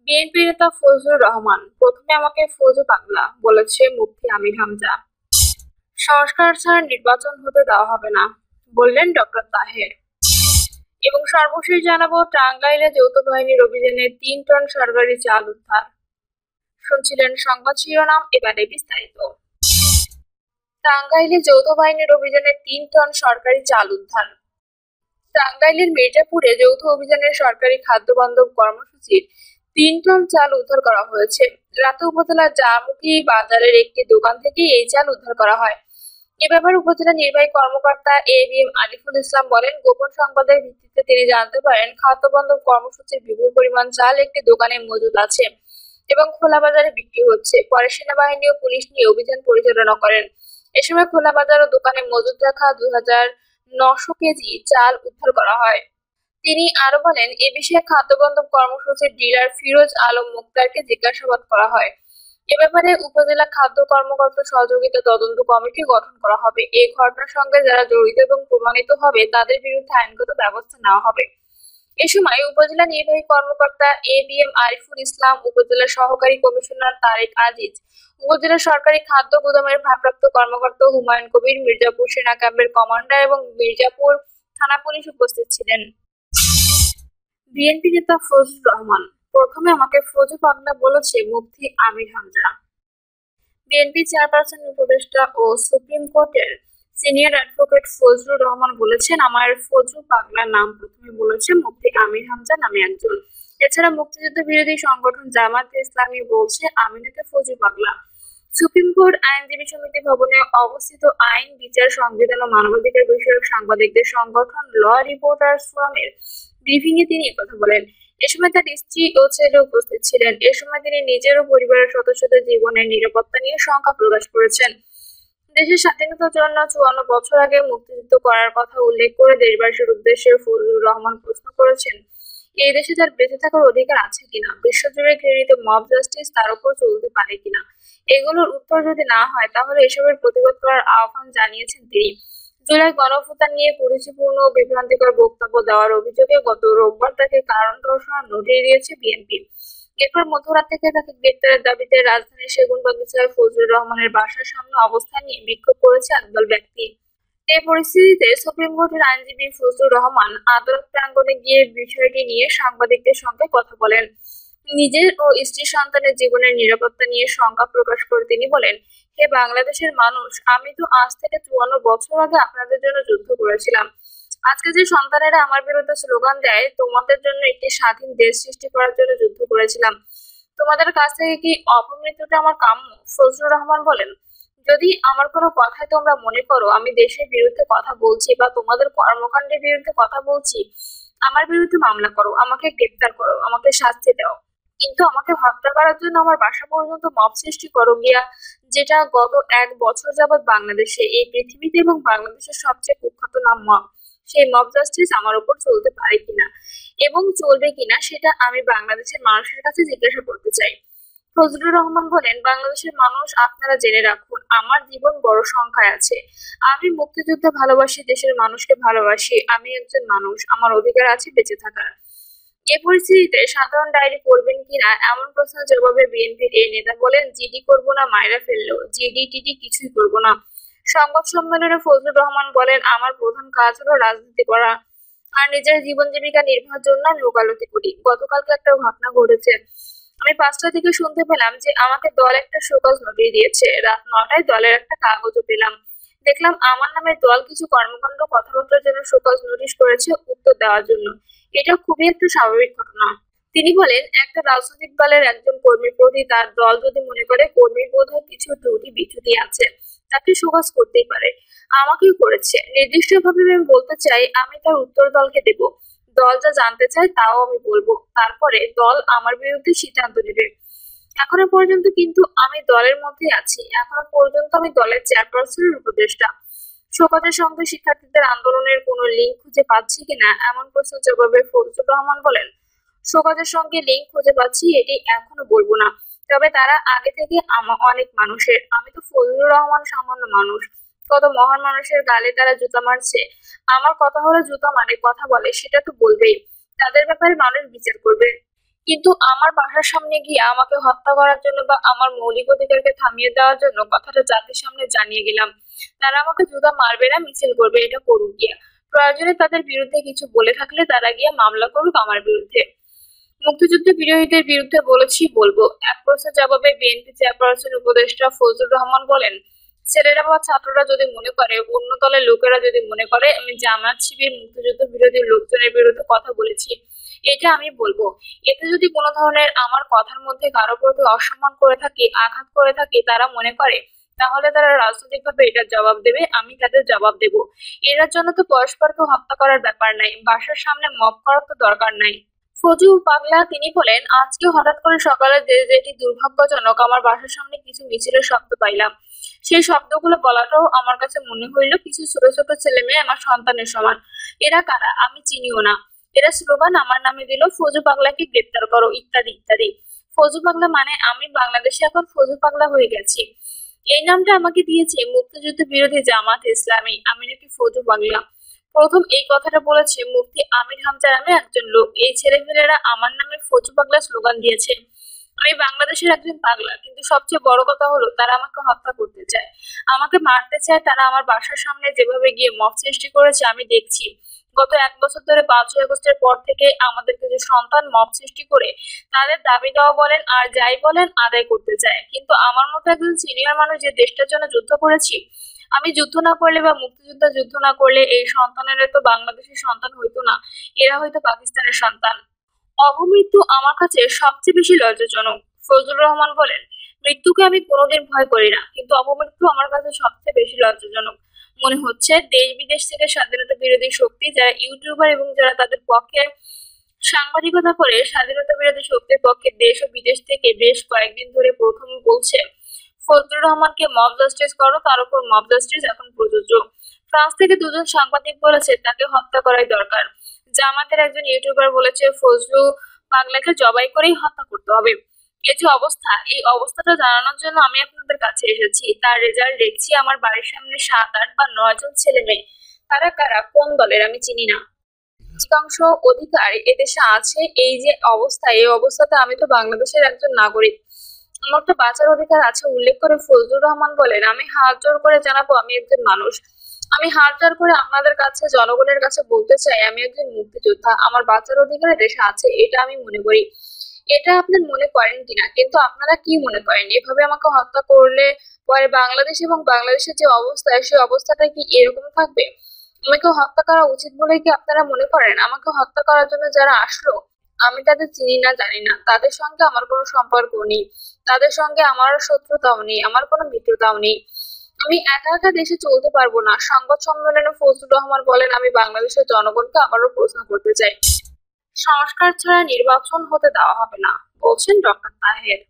BNP নেতা ফজলুর রহমান, প্রথমে আমাকে ফজু পাগলা বলেছে মুফতি আমির হামজা। সংস্কার ছাড়া নির্বাচন হতে দেওয়া হবে না, বললেন ডক্টর তাহের। এবং সর্বশেষ জানাবো, টাঙ্গাইলে যৌথ বাহিনীর অভিযানে ৩ টন সরকারি চাল উদ্ধার। শুনছিলেন সংবাদ শিরোনাম, এবারে বিস্তারিত। টাঙ্গাইলে যৌথ বাহিনীর অভিযানে ৩ টন সরকারি চাল উদ্ধার। টাঙ্গাইলের মির্জাপুরে যৌথ অভিযানের সরকারি খাদ্য বান্ধব কর্মসূচির ৩ টন চাল উদ্ধার করা হয়েছে। রাতে উপজেলার জামুকি বাজারের একটি দোকান থেকে এই চাল উদ্ধার করা হয়। এ ব্যাপারে উপজেলা নির্বাহী কর্মকর্তা এবিএম আরিফুল ইসলাম বলেন, গোপন সংবাদের ভিত্তিতে তিনি জানতে পারেন খাদ্য বান্ধব কর্মসূচির বিপুল পরিমাণ চাল একটি দোকানে মজুদ আছে এবং খোলা বাজারে বিক্রি হচ্ছে। পরে সেনাবাহিনী ও পুলিশ নিয়ে অভিযান পরিচালনা করেন। এ সময় খোলা বাজার ও দোকানে মজুদ রাখা ২,৯০০ কেজি চাল উদ্ধার করা হয়। তিনি আরো বলেন, এ বিষয়ে খাদ্য বান্ধব কর্মসূচির ডিলার ফিরোজ আলম মুক্তারকে জিজ্ঞাসাবাদ করা হয়। এ ব্যাপারে উপজেলা খাদ্য কর্মকর্তা সহযোগিতা তদন্ত কমিটি গঠন করা হবে। এই ঘটনার সঙ্গে যারা জড়িত এবং প্রমাণিত হবে তাদের বিরুদ্ধে আইনগত ব্যবস্থা নেওয়া হবে। এ সময় উপজেলা নির্বাহী কর্মকর্তা এবিএম আরিফুল ইসলাম, উপজেলা সহকারী কমিশনার তারেক আজিজ, উপজেলা সরকারি খাদ্য গুদামের ভারপ্রাপ্ত কর্মকর্তা হুমায়ুন কবির, মির্জাপুর সেনা ক্যাম্পের কমান্ডার এবং মির্জাপুর থানা পুলিশ উপস্থিত ছিলেন। বিএনপি নেতা ফজলুর রহমান, প্রথমে আমাকে ফজু পাগলা বলেছে মুফতি আমির হামজা। বিএনপি চেয়ারপারসন উপদেষ্টা ও সুপ্রিম কোর্টের সিনিয়র অ্যাডভোকেট ফজলুর রহমান বলেছেন, আমার ফজু পাগলা নাম প্রথমে বলেছে মুফতি আমির হামজা নামে একজন। এছাড়া মুক্তিযুদ্ধ বিরোধী সংগঠন জামায়াতে ইসলামী বলছে আমি নাকি ফজু পাগলা। সুপ্রিম কোর্ট আইনজীবী সমিতি ভবনে অবস্থিত আইন, বিচার, সংবিধান ও মানবাধিকার বিষয়ক সাংবাদিকদের সংগঠন ল রিপোর্টার্স ফোরামের ব্রিফিং এ তিনি কথা বলেন। এ সময় তার স্ত্রী ও ছেলে উপস্থিত ছিলেন। এ সময় তিনি নিজের ও পরিবারের সদস্যদের জীবনের নিরাপত্তা নিয়ে শঙ্কা প্রকাশ করেছেন। দেশের স্বাধীনতার জন্য ৫৪ বছর আগে মুক্তিযুদ্ধ করার কথা উল্লেখ করে দেশবাসীর উদ্দেশ্যে ফজলুর রহমান প্রশ্ন করেছেন, এই দেশে তার বেঁচে থাকার অধিকার আছে কিনা, বিশ্বজুড়ে ঘৃণিত মব জাস্টিস তার উপর চলতে পারে কিনা। এগুলোর উত্তর যদি না হয় তাহলে এসবের প্রতিবাদ করার আহ্বান জানিয়েছেন তিনি। জুলাই গণঅভ্যুত্থান নিয়ে কুরুচিপূর্ণ ও বিভ্রান্তিকর বক্তব্য দেওয়ার অভিযোগে গত রোববার তাকে কারণ দর্শানোর নোটিশ দিয়েছে বিএনপি। এরপর মধ্যরাত থেকে তাকে গ্রেপ্তারের দাবিতে রাজধানীর সেগুনবাগিচায় ফজলুর রহমানের বাসার সামনে অবস্থান নিয়ে বিক্ষোভ করেছে একদল ব্যক্তি। এই পরিস্থিতিতে সুপ্রিম কোর্টের আইনজীবী ফজলুর রহমান আদালত প্রাঙ্গণে গিয়ে বিষয়টি নিয়ে সাংবাদিকদের সঙ্গে কথা বলেন। নিজের ও স্ত্রী সন্তানের জীবনের নিরাপত্তা নিয়ে শঙ্কা প্রকাশ করে তিনি বলেন, হে বাংলাদেশের মানুষ, আমি তো আজ থেকে ৫৪ বছর আগে আপনাদের জন্য যুদ্ধ করেছিলাম। আজকে যে সন্তানেরা আমার বিরুদ্ধে স্লোগান দেয়, তোমাদের জন্য একটি স্বাধীন দেশ সৃষ্টি করার জন্য যুদ্ধ করেছিলাম। তোমাদের কাছ থেকে কি অপমৃত্যুটা আমার কাম্য? ফজলুর রহমান বলেন, যদি আমার কোনো কথায় তোমরা মনে করো আমি দেশের বিরুদ্ধে কথা বলছি বা তোমাদের কর্মকাণ্ডের বিরুদ্ধে কথা বলছি, আমার বিরুদ্ধে মামলা করো, আমাকে গ্রেপ্তার করো, আমাকে শাস্তি দাও, কিন্তু আমাকে হত্যা করার জন্য আমার বাসা পর্যন্ত মব সৃষ্টি করো গিয়া, যেটা গত ১ বছর যাবৎ বাংলাদেশে, এই পৃথিবীতে এবং বাংলাদেশের সবচেয়ে কুখ্যাত নাম মব, সেই মব জাস্টিস আমার উপর চলতে পারে কিনা এবং চলবে কিনা সেটা আমি বাংলাদেশের মানুষের কাছে জিজ্ঞাসা করতে চাই। ফজলুর রহমান বলেন, বাংলাদেশের মানুষ, আপনারা জেনে রাখুন, আমার জীবন বড় সংখ্যায় আছে। আমি মুক্তিযুদ্ধ ভালোবাসি, দেশের মানুষকে ভালোবাসি। আমি একজন মানুষ, আমার অধিকার আছে বেঁচে থাকার। এ পরিস্থিতিতে সাধারণ ডায়েরি করবেন কিনা এমন প্রশ্নের জবাবে বিএনপির এই নেতা বলেন, জিডি করবো না মাইরা ফেললো, জিডি টিডি কিছুই করবো না। সংবাদ সম্মেলনে ফজলুর রহমান বলেন, আমার প্রধান কাজ হলো রাজনীতি করা আর নিজের জীবন জীবিকা নির্বাহের জন্য আমি ওকালতি করি। গতকালকে একটা ঘটনা ঘটেছে। আমি ৫টা থেকে শুনতে পেলাম যে আমাকে দল একটা শোকজ নোটিশ দিয়েছে। রাত ৯টায় দলের একটা কাগজও পেলাম। দেখলাম আমার নামে দল কিছু কর্মকাণ্ড কথাবার্তার জন্য শোকজ নোটিশ করেছে উত্তর দেওয়ার জন্য। এটা খুবই একটা স্বাভাবিক ঘটনা। তিনি বলেন, একটা রাজনৈতিক দলের একজন কর্মীর প্রতি তার দল যদি মনে করে কর্মীর বোধহয় কিছু ত্রুটি বিচ্যুতি আছে, তাকে শোকজ করতেই পারে। আমাকেও করেছে। নির্দিষ্টভাবে আমি বলতে চাই, আমি তার উত্তর দলকে দেব। দল যা জানতে চায় তাও আমি বলবো। তারপরে দল আমার বিরুদ্ধে সিদ্ধান্ত নেবে। এখনো পর্যন্ত কিন্তু আমি দলের মধ্যে আছি। এখনো পর্যন্ত আমি দলের চেয়ারপারসনের উপদেষ্টা। শোকজের সঙ্গে শিক্ষার্থীদের আন্দোলনের কোনো লিঙ্ক খুঁজে পাচ্ছি কিনা এমন প্রশ্নের জবাবে ফজলুর রহমান বলেন, শোকজের সঙ্গে লিঙ্ক খুঁজে পাচ্ছি এটি এখনো বলবো না, তবে তারা আগে থেকে অনেক মানুষের। আমি তো ফজলুর রহমান সামান্য মানুষ। কত মহান মানুষের গালে তারা জুতা মারছে। আমার কথা হলো জুতা মানে কথা বলে, সেটা তো বলবেই। তাদের ব্যাপারে মানুষ বিচার করবে। কিন্তু আমার বাসার সামনে গিয়ে আমাকে হত্যা করার জন্য বা আমার মৌলিক অধিকারকে থামিয়ে দেওয়ার জন্য কথাটা জাতির সামনে জানিয়ে গেলাম। তারা আমাকে জুতা মারবে না, মিছিল করবে, এটা করুক গিয়া। প্রয়োজনে তাদের বিরুদ্ধে কিছু বলে থাকলে তারা গিয়ে মামলা করুক আমার বিরুদ্ধে। মুক্তিযুদ্ধ বিরোধীদের বিরুদ্ধে বলেছি, বলবো। এক প্রশ্নের জবাবে বিএনপি চেয়ারপারসন উপদেষ্টা ফজলুর রহমান বলেন, ছেলেরা বা ছাত্ররা যদি মনে করে, অন্য দলের লোকেরা যদি মনে করে আমি জামায়াত শিবির মুক্তিযুদ্ধ বিরোধী লোকজনের বিরুদ্ধে কথা বলেছি, এটা আমি বলবো। এতে যদি কোনো ধরনের আমার কথার মধ্যে কারো প্রতি অসম্মান করে থাকি, আঘাত করে থাকি, তারা মনে করে, তাহলে তারা রাজনৈতিকভাবে এটার জবাব দেবে, আমি তাদের জবাব দেব। এটার জন্য তো পরস্পরকে হত্যা করার ব্যাপার নাই, বাসার সামনে মব করার তো দরকার নাই। ফজু পাগলা তিনি বলেন, আজকে হঠাৎ করে সকালে যেটি দুর্ভাগ্যজনক, আমার বাসার সামনে কিছু মিছিলের শব্দ পাইলাম। সেই শব্দগুলো বলাটাও আমার কাছে মনে হইল কিছু ছোট ছোট ছেলে মেয়ে আমার সন্তানের সমান। এরা কারা আমি চিনিও না। এরা স্লোগান আমার নামে দিল, ফজু পাগলাকে গ্রেপ্তার করো, ইত্যাদি ইত্যাদি। ফজু পাগলা মানে আমি বাংলাদেশে এখন ফজু পাগলা হয়ে গেছি। এই নামটা আমাকে দিয়েছে মুক্তিযুদ্ধ বিরোধী জামাত ইসলামী, আমি নাকি ফজু পাগলা। প্রথম এই কথাটা বলেছে মুফতি আমির হামজা নামে একজন লোক। এই ছেলেমেয়েরা আমার নামে ফজু পাগলা স্লোগান দিয়েছে। আমি বাংলাদেশের একজন পাগলা, কিন্তু সবচেয়ে বড় কথা হলো তারা আমাকে হত্যা করতে চায়, আমাকে মারতে চায়। তারা আমার বাসার সামনে যেভাবে গিয়ে মব সৃষ্টি করেছে আমি দেখছি। গত 1 বছর ধরে 5ই আগস্টের পর থেকে আমাদের কিছু সন্তান মব সৃষ্টি করে তাদের দাবি দেওয়া বলেন আর যাই বলেন আদায় করতে চায়। কিন্তু আমার মতো একজন সিনিয়র মানুষ যে দেশটার জন্য যুদ্ধ করেছি, আমি যুদ্ধ না করলে বা মুক্তিযোদ্ধা যুদ্ধ না করলে এই সন্তানেরা তো বাংলাদেশের সন্তান হইতো না, এরা হয়তো পাকিস্তানের সন্তান। অপমৃত্যু আমার কাছে সবচেয়ে বেশি লজ্জাজনক। ফজলুর রহমান বলেন, মৃত্যুকে আমি কোনোদিন ভয় করি না, কিন্তু অপমৃত্যু আমার কাছে সবচেয়ে বেশি লজ্জাজনক মনে হচ্ছে। দেশ বিদেশ থেকে স্বাধীনতা বিরোধী শক্তি, যারা ইউটিউবার এবং যারা তাদের পক্ষে সাংবাদিকতা করে স্বাধীনতা বিরোধী শক্তির পক্ষে দেশ ও বিদেশ থেকে বেশ কয়েকদিন ধরে প্রথম বলছে ফজলুর রহমানকে মব জাস্টিস করো, তার উপর মব জাস্টিস এখন প্রযোজ্য। ফ্রান্স থেকে 2জন সাংবাদিক বলেছে তাকে হত্যা করাই দরকার। জামাতের একজন ইউটিউবার বলেছে ফজলু পাগলাকে জবাই করেই হত্যা করতে হবে। এই যে অবস্থা, এই অবস্থাটা জানানোর জন্য আমি আপনাদের কাছে এসেছি। তার রেজাল্ট দেখছি আমার বাড়ির সামনে 7, 8 বা 9 জন ছেলে মেয়ে। তারা কারা, কোন দলের আমি চিনি না। অধিকাংশ অধিকার এদেশে আছে। এই যে অবস্থা, এই অবস্থাতে আমি তো বাংলাদেশের একজন নাগরিক, আমার তো বাঁচার অধিকার আছে। উল্লেখ করে ফজলুর রহমান বলেন, আমি হাত জোর করে জানাবো আমি একজন মানুষ। আমি হাত জোর করে আপনাদের কাছে, জনগণের কাছে বলতে চাই আমি একজন মুক্তিযোদ্ধা। আমার বাঁচার অধিকার দেশে আছে, এটা আমি মনে করি। এটা আপনার মনে করেন কিনা, কিন্তু আপনারা কি মনে করেন এভাবে আমাকে হত্যা করলে পরে বাংলাদেশ এবং বাংলাদেশের যে অবস্থা, সেই অবস্থাটা কি এরকম থাকবে? আমাকে হত্যা করা উচিত বলে কি আপনারা মনে করেন? আমাকে হত্যা করার জন্য যারা আসলো, আমি তাদের চিনি না, জানি না, তাদের সঙ্গে আমার কোনো সম্পর্ক নেই, তাদের সঙ্গে আমার শত্রুতাও নেই, আমার কোনো মিত্রতাও নেই। আমি একা একা দেশে চলতে পারবো না। সংবাদ সম্মেলনে ফজলুর রহমান বলেন, আমি বাংলাদেশের জনগণকে আবারও প্রশ্ন করতে চাই, সংস্কার ছাড়া নির্বাচন হতে দেওয়া হবে না, বলছেন ডক্টর তাহের।